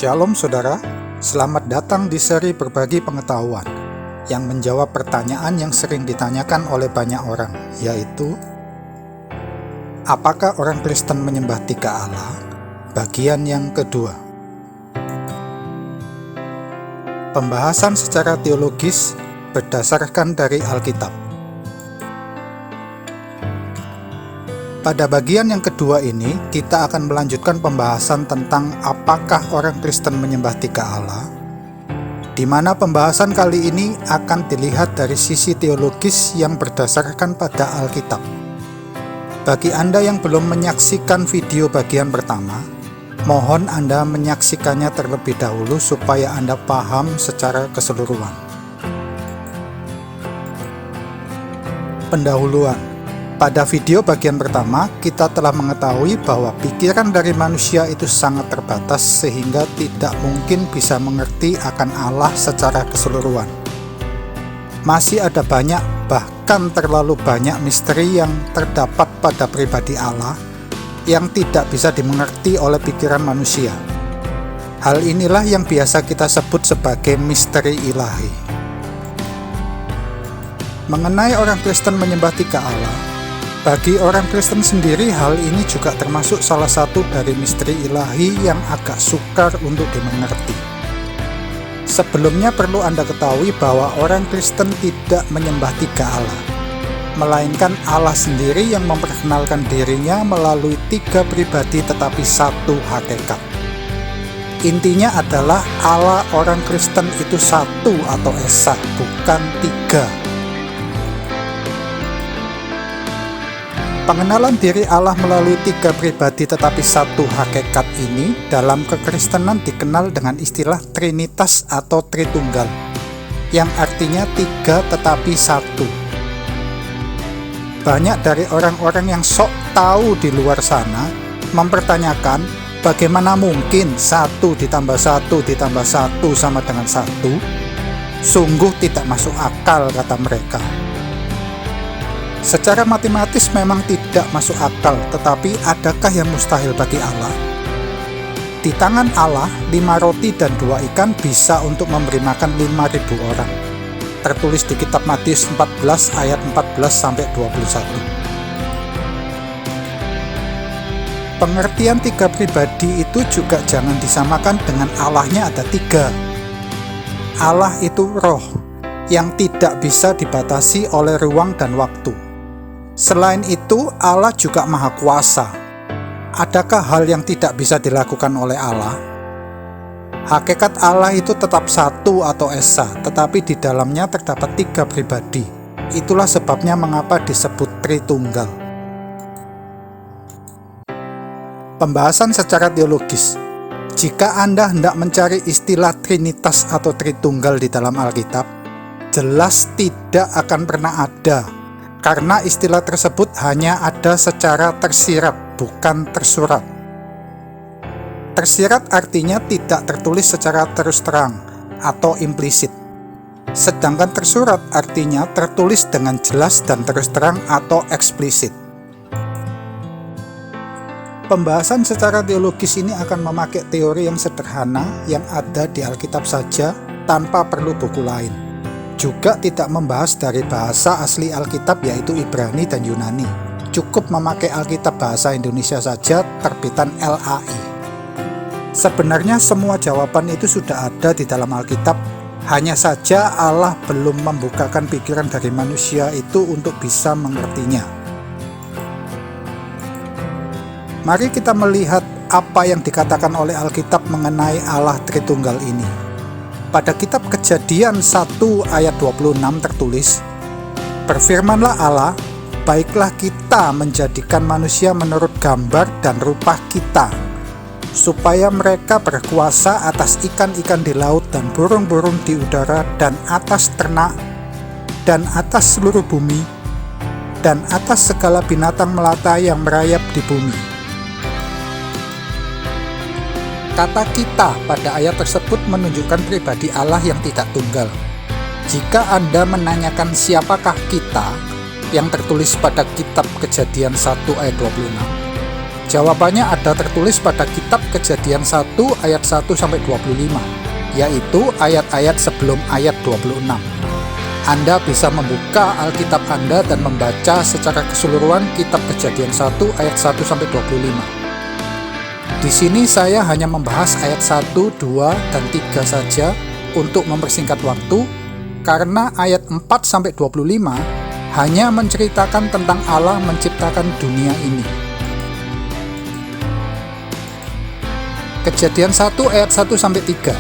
Shalom saudara, selamat datang di seri berbagi pengetahuan yang menjawab pertanyaan yang sering ditanyakan oleh banyak orang, yaitu apakah orang Kristen menyembah tiga Allah? Bagian yang kedua. Pembahasan secara teologis berdasarkan dari Alkitab. Pada bagian yang kedua ini, kita akan melanjutkan pembahasan tentang apakah orang Kristen menyembah tiga Allah, di mana pembahasan kali ini akan dilihat dari sisi teologis yang berdasarkan pada Alkitab. Bagi Anda yang belum menyaksikan video bagian pertama, mohon Anda menyaksikannya terlebih dahulu supaya Anda paham secara keseluruhan. Pendahuluan. Pada video bagian pertama, kita telah mengetahui bahwa pikiran dari manusia itu sangat terbatas sehingga tidak mungkin bisa mengerti akan Allah secara keseluruhan. Masih ada banyak, bahkan terlalu banyak misteri yang terdapat pada pribadi Allah yang tidak bisa dimengerti oleh pikiran manusia. Hal inilah yang biasa kita sebut sebagai misteri ilahi. Mengenai orang Kristen menyembah tiga Allah, bagi orang Kristen sendiri, hal ini juga termasuk salah satu dari misteri ilahi yang agak sukar untuk dimengerti. Sebelumnya perlu Anda ketahui bahwa orang Kristen tidak menyembah tiga Allah, melainkan Allah sendiri yang memperkenalkan dirinya melalui tiga pribadi tetapi satu hakikat. Intinya adalah Allah orang Kristen itu satu atau esa, bukan tiga. Pengenalan diri Allah melalui tiga pribadi tetapi satu hakikat ini dalam kekristenan dikenal dengan istilah Trinitas atau Tritunggal, yang artinya tiga tetapi satu. Banyak dari orang-orang yang sok tahu di luar sana mempertanyakan bagaimana mungkin 1 ditambah 1 ditambah 1 sama dengan 1. Sungguh tidak masuk akal, kata mereka. Secara matematis memang tidak masuk akal, tetapi adakah yang mustahil bagi Allah? Di tangan Allah, 5 roti dan 2 ikan bisa untuk memberi makan 5.000 orang. Tertulis di kitab Matius 14 ayat 14-21. Pengertian tiga pribadi itu juga jangan disamakan dengan Allahnya ada tiga. Allah itu roh, yang tidak bisa dibatasi oleh ruang dan waktu. Selain itu, Allah juga Maha Kuasa. Adakah hal yang tidak bisa dilakukan oleh Allah? Hakikat Allah itu tetap satu atau esa, tetapi di dalamnya terdapat tiga pribadi. Itulah sebabnya mengapa disebut Tritunggal. Pembahasan secara teologis. Jika Anda hendak mencari istilah Trinitas atau Tritunggal di dalam Alkitab, jelas tidak akan pernah ada, karena istilah tersebut hanya ada secara tersirat, bukan tersurat. Tersirat artinya tidak tertulis secara terus terang atau implisit. Sedangkan tersurat artinya tertulis dengan jelas dan terus terang atau eksplisit. Pembahasan secara teologis ini akan memakai teori yang sederhana yang ada di Alkitab saja tanpa perlu buku lain. Juga tidak membahas dari bahasa asli Alkitab yaitu Ibrani dan Yunani. Cukup memakai Alkitab bahasa Indonesia saja terbitan LAI. Sebenarnya semua jawaban itu sudah ada di dalam Alkitab, hanya saja Allah belum membukakan pikiran dari manusia itu untuk bisa mengertinya. Mari kita melihat apa yang dikatakan oleh Alkitab mengenai Allah Tritunggal ini. Pada kitab Kejadian 1 ayat 26 tertulis, "Berfirmanlah Allah, baiklah kita menjadikan manusia menurut gambar dan rupa kita, supaya mereka berkuasa atas ikan-ikan di laut dan burung-burung di udara dan atas ternak dan atas seluruh bumi dan atas segala binatang melata yang merayap di bumi." Kata kita pada ayat tersebut menunjukkan pribadi Allah yang tidak tunggal. Jika Anda menanyakan siapakah kita yang tertulis pada kitab Kejadian 1 ayat 26, Jawabannya ada tertulis pada kitab Kejadian 1 ayat 1-25, yaitu ayat-ayat sebelum ayat 26. Anda bisa membuka Alkitab Anda dan membaca secara keseluruhan kitab Kejadian 1 ayat 1-25. Di sini saya hanya membahas ayat 1, 2, dan 3 saja untuk mempersingkat waktu, karena ayat 4-25 hanya menceritakan tentang Allah menciptakan dunia ini. Kejadian 1 ayat 1-3.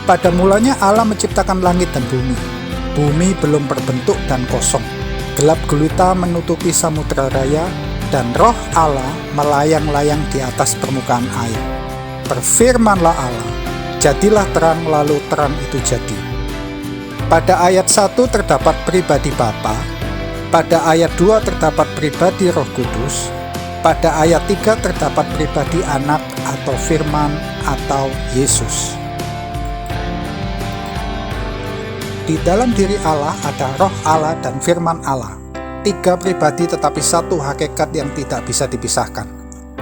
Pada mulanya Allah menciptakan langit dan bumi. Bumi belum berbentuk dan kosong. Gelap gulita menutupi samudera raya, dan roh Allah melayang-layang di atas permukaan air. Berfirmanlah Allah, jadilah terang, lalu terang itu jadi. Pada ayat 1 terdapat pribadi Bapa, pada ayat 2 terdapat pribadi Roh Kudus, pada ayat 3 terdapat pribadi Anak atau Firman atau Yesus. Di dalam diri Allah ada Roh Allah dan Firman Allah. 3 pribadi tetapi satu hakikat yang tidak bisa dipisahkan.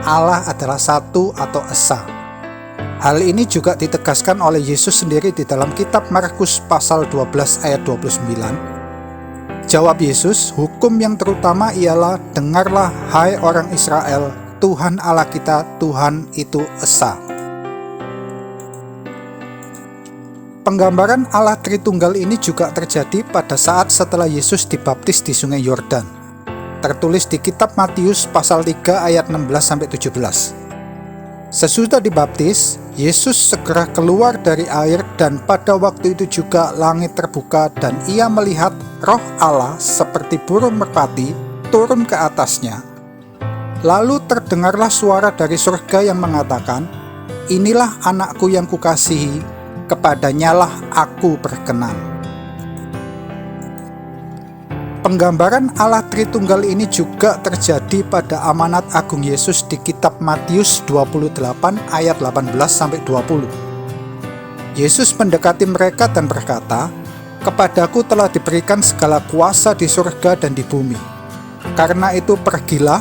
Allah adalah satu atau esa. Hal ini juga ditegaskan oleh Yesus sendiri di dalam kitab Markus pasal 12 ayat 29. Jawab Yesus, hukum yang terutama ialah, dengarlah hai orang Israel, Tuhan Allah kita, Tuhan itu esa. Penggambaran Allah Tritunggal ini juga terjadi pada saat setelah Yesus dibaptis di Sungai Yordan. Tertulis di kitab Matius pasal 3 ayat 16-17. Sesudah dibaptis, Yesus segera keluar dari air, dan pada waktu itu juga langit terbuka dan ia melihat Roh Allah seperti burung merpati turun ke atasnya. Lalu terdengarlah suara dari surga yang mengatakan, inilah anakku yang kukasihi, kepadanyalah aku berkenan. Penggambaran Allah Tritunggal ini juga terjadi pada amanat agung Yesus di kitab Matius 28 ayat 18-20. Yesus mendekati mereka dan berkata, kepadaku telah diberikan segala kuasa di surga dan di bumi. Karena itu pergilah,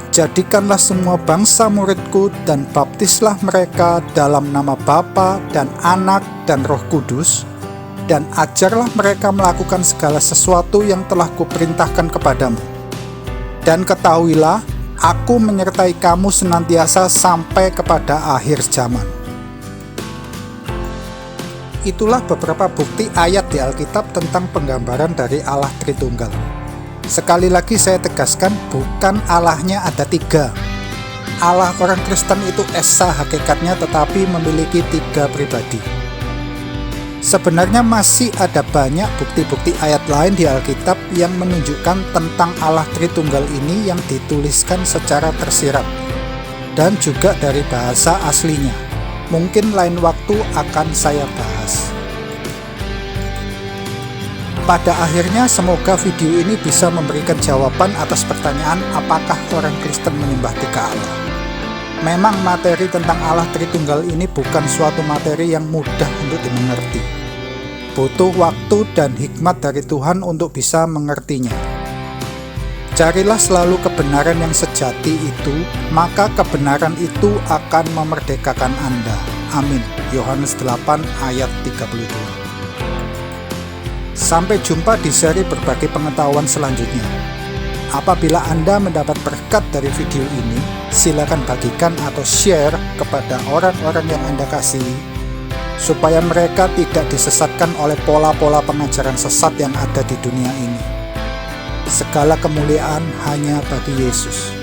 jadikanlah semua bangsa muridku dan baptislah mereka dalam nama Bapa dan Anak dan Roh Kudus, dan ajarlah mereka melakukan segala sesuatu yang telah kuperintahkan kepadamu. Dan ketahuilah, aku menyertai kamu senantiasa sampai kepada akhir zaman. Itulah beberapa bukti ayat di Alkitab tentang penggambaran dari Allah Tritunggal. Sekali lagi saya tegaskan, bukan Allahnya ada 3. Allah orang Kristen itu esa hakikatnya, tetapi memiliki 3 pribadi. Sebenarnya masih ada banyak bukti-bukti ayat lain di Alkitab yang menunjukkan tentang Allah Tritunggal ini yang dituliskan secara tersirat dan juga dari bahasa aslinya. Mungkin lain waktu akan saya bahas. Pada akhirnya, semoga video ini bisa memberikan jawaban atas pertanyaan apakah orang Kristen menyembah 3 Allah. Memang materi tentang Allah Tritunggal ini bukan suatu materi yang mudah untuk dimengerti. Butuh waktu dan hikmat dari Tuhan untuk bisa mengertinya. Carilah selalu kebenaran yang sejati itu, maka kebenaran itu akan memerdekakan Anda. Amin. Yohanes 8 ayat 32. Sampai jumpa di seri berbagi pengetahuan selanjutnya. Apabila Anda mendapat berkat dari video ini, silakan bagikan atau share kepada orang-orang yang Anda kasihi, supaya mereka tidak disesatkan oleh pola-pola pengajaran sesat yang ada di dunia ini. Segala kemuliaan hanya bagi Yesus.